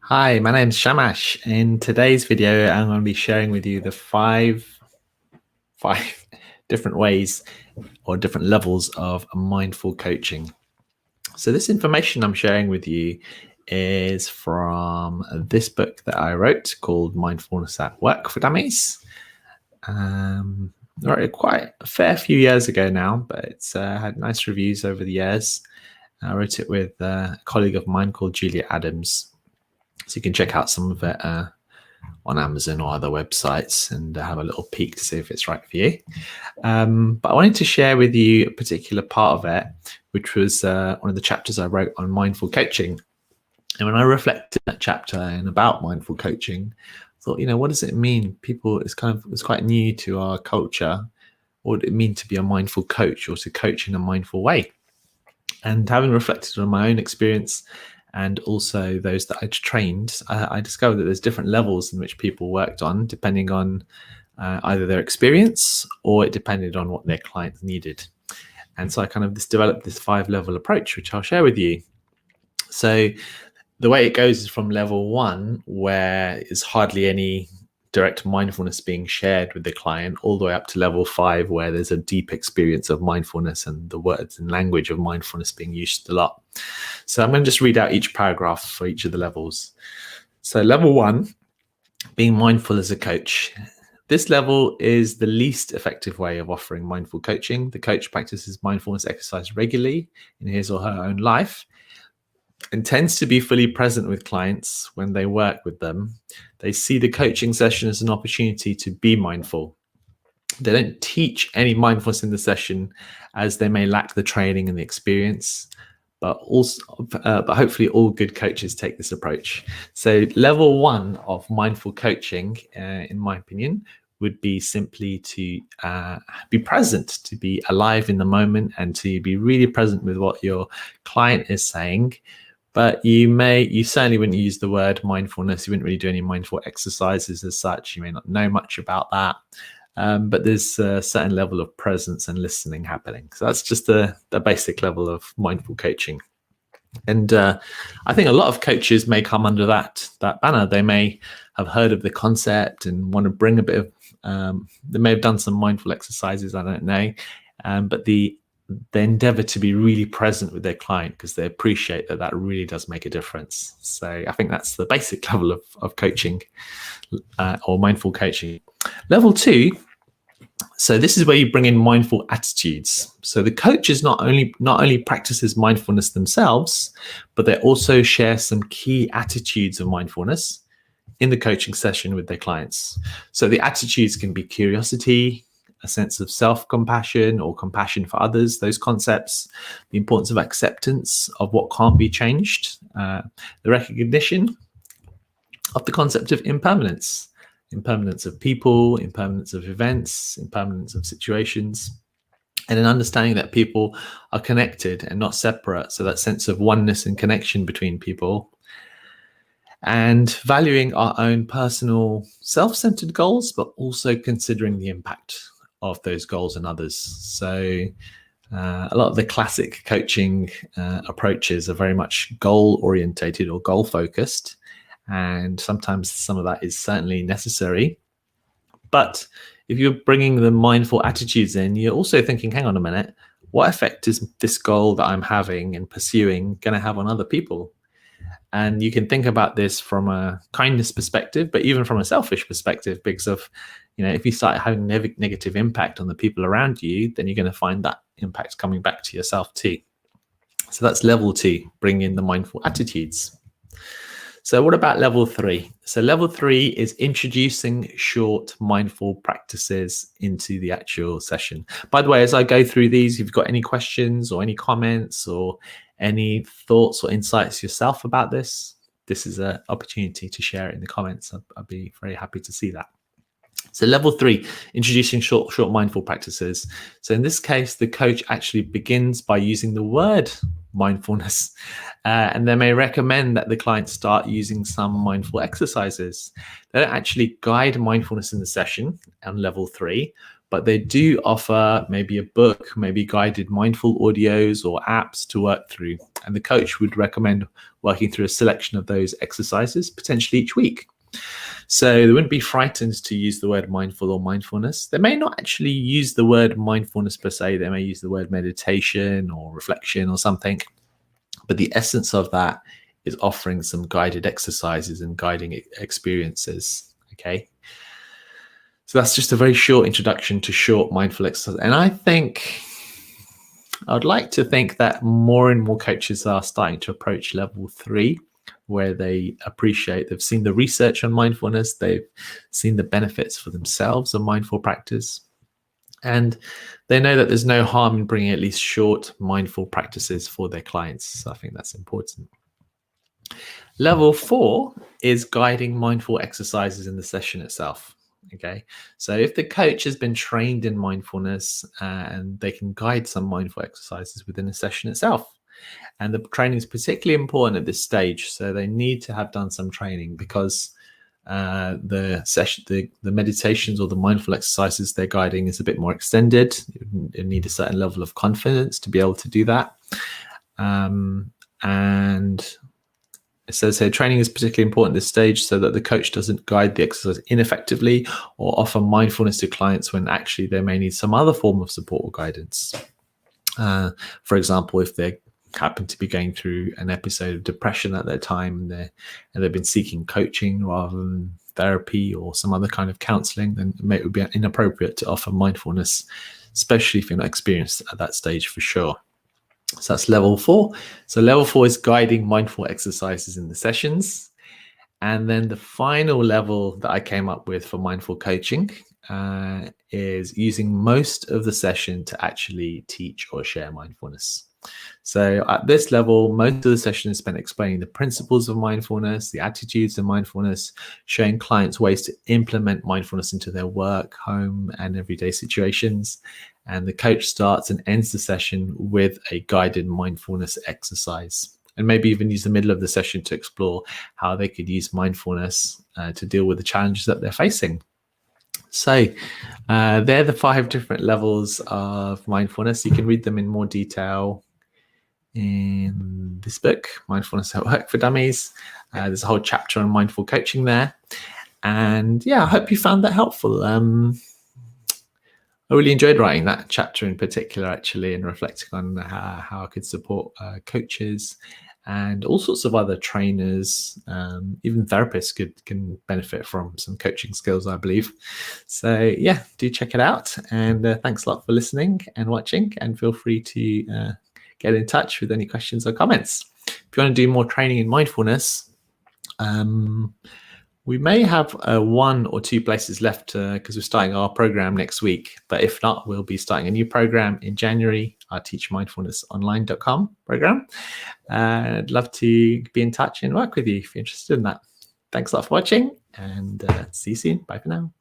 Hi, my name's Shamash. In today's video, I'm going to be sharing with you the five different ways or different levels of mindful coaching. So this information I'm sharing with you is from this book that I wrote called Mindfulness at Work for Dummies. I wrote it quite a fair few years ago now, but it's had nice reviews over the years. I wrote it with a colleague of mine called Julia Adams. So you can check out some of it on Amazon or other websites and have a little peek to see if it's right for you. But I wanted to share with you a particular part of it, which was one of the chapters I wrote on mindful coaching. And when I reflected on that chapter and about mindful coaching, I thought, what does it mean? It's quite new to our culture. What would it mean to be a mindful coach or to coach in a mindful way? And having reflected on my own experience and also those that I'd trained, I discovered that there's different levels in which people worked on, depending on either their experience or it depended on what their clients needed. And so I developed this 5-level approach, which I'll share with you. So the way it goes is from level 1, where there's hardly any direct mindfulness being shared with the client, all the way up to level 5, where there's a deep experience of mindfulness and the words and language of mindfulness being used a lot. So I'm going to just read out each paragraph for each of the levels. So level 1, being mindful as a coach. This level is the least effective way of offering mindful coaching. The coach practices mindfulness exercise regularly in his or her own life and tends to be fully present with clients when they work with them. They see the coaching session as an opportunity to be mindful. They don't teach any mindfulness in the session, as they may lack the training and the experience, but hopefully all good coaches take this approach. So level 1 of mindful coaching, in my opinion, would be simply to be present, to be alive in the moment and to be really present with what your client is saying. But you certainly wouldn't use the word mindfulness. You wouldn't really do any mindful exercises as such. You may not know much about that. But there's a certain level of presence and listening happening. So that's just the basic level of mindful coaching. And I think a lot of coaches may come under that banner. They may have heard of the concept and want to bring a bit of, they may have done some mindful exercises, I don't know. But they endeavor to be really present with their client because they appreciate that really does make a difference. So I think that's the basic level of coaching or mindful coaching. Level 2, so this is where you bring in mindful attitudes. So the coaches not only practices mindfulness themselves, but they also share some key attitudes of mindfulness in the coaching session with their clients. So the attitudes can be curiosity, a sense of self-compassion or compassion for others, those concepts, the importance of acceptance of what can't be changed, the recognition of the concept of impermanence of people, impermanence of events, impermanence of situations, and an understanding that people are connected and not separate. So that sense of oneness and connection between people, and valuing our own personal self-centered goals, but also considering the impact of those goals on others. So a lot of the classic coaching approaches are very much goal orientated or goal focused. And sometimes some of that is certainly necessary. But if you're bringing the mindful attitudes in, you're also thinking, hang on a minute, what effect is this goal that I'm having and pursuing going to have on other people? And you can think about this from a kindness perspective, but even from a selfish perspective, because of, if you start having negative impact on the people around you, then you're going to find that impact coming back to yourself too. So that's level 2, bring in the mindful attitudes. So what about level 3? So level 3 is introducing short mindful practices into the actual session. By the way, as I go through these, if you've got any questions or any comments or any thoughts or insights yourself about this is an opportunity to share it in the comments. I'd be very happy to see that. So level 3, introducing short mindful practices. So in this case, the coach actually begins by using the word mindfulness, and they may recommend that the client start using some mindful exercises. They don't actually guide mindfulness in the session on level 3, but they do offer maybe a book, maybe guided mindful audios or apps to work through. And the coach would recommend working through a selection of those exercises, potentially each week. So they wouldn't be frightened to use the word mindful or mindfulness. They may not actually use the word mindfulness per se. They may use the word meditation or reflection or something. But the essence of that is offering some guided exercises and guiding experiences. Okay. So that's just a very short introduction to short mindful exercise. And I think I'd like to think that more and more coaches are starting to approach level 3, where they appreciate, they've seen the research on mindfulness, they've seen the benefits for themselves of mindful practice, and they know that there's no harm in bringing at least short mindful practices for their clients. So I think that's important. Level 4 is guiding mindful exercises in the session itself. Okay, so if the coach has been trained in mindfulness, and they can guide some mindful exercises within the session itself. And the training is particularly important at this stage. So they need to have done some training, because the meditations or the mindful exercises they're guiding is a bit more extended. You need a certain level of confidence to be able to do that. And it says here, training is particularly important at this stage so that the coach doesn't guide the exercise ineffectively or offer mindfulness to clients when actually they may need some other form of support or guidance. For example, if they happen to be going through an episode of depression at that time, and they've been seeking coaching rather than therapy or some other kind of counseling, then it would be inappropriate to offer mindfulness, especially if you're not experienced at that stage, for sure. So that's level 4. So level 4 is guiding mindful exercises in the sessions. And then the final level that I came up with for mindful coaching is using most of the session to actually teach or share mindfulness. So at this level, most of the session is spent explaining the principles of mindfulness, the attitudes of mindfulness, showing clients ways to implement mindfulness into their work, home, and everyday situations. And the coach starts and ends the session with a guided mindfulness exercise, and maybe even use the middle of the session to explore how they could use mindfulness to deal with the challenges that they're facing. So they're the 5 different levels of mindfulness. You can read them in more detail in this book, Mindfulness at Work for Dummies. There's a whole chapter on mindful coaching there. And yeah, I hope you found that helpful. I really enjoyed writing that chapter in particular, actually, and reflecting on how I could support coaches and all sorts of other trainers. Even therapists can benefit from some coaching skills, I believe. So yeah, do check it out. And thanks a lot for listening and watching. And feel free to get in touch with any questions or comments. If you want to do more training in mindfulness, we may have 1 or 2 places left because we're starting our program next week. But if not, we'll be starting a new program in January, our teachmindfulnessonline.com program. I'd love to be in touch and work with you if you're interested in that. Thanks a lot for watching, and see you soon. Bye for now.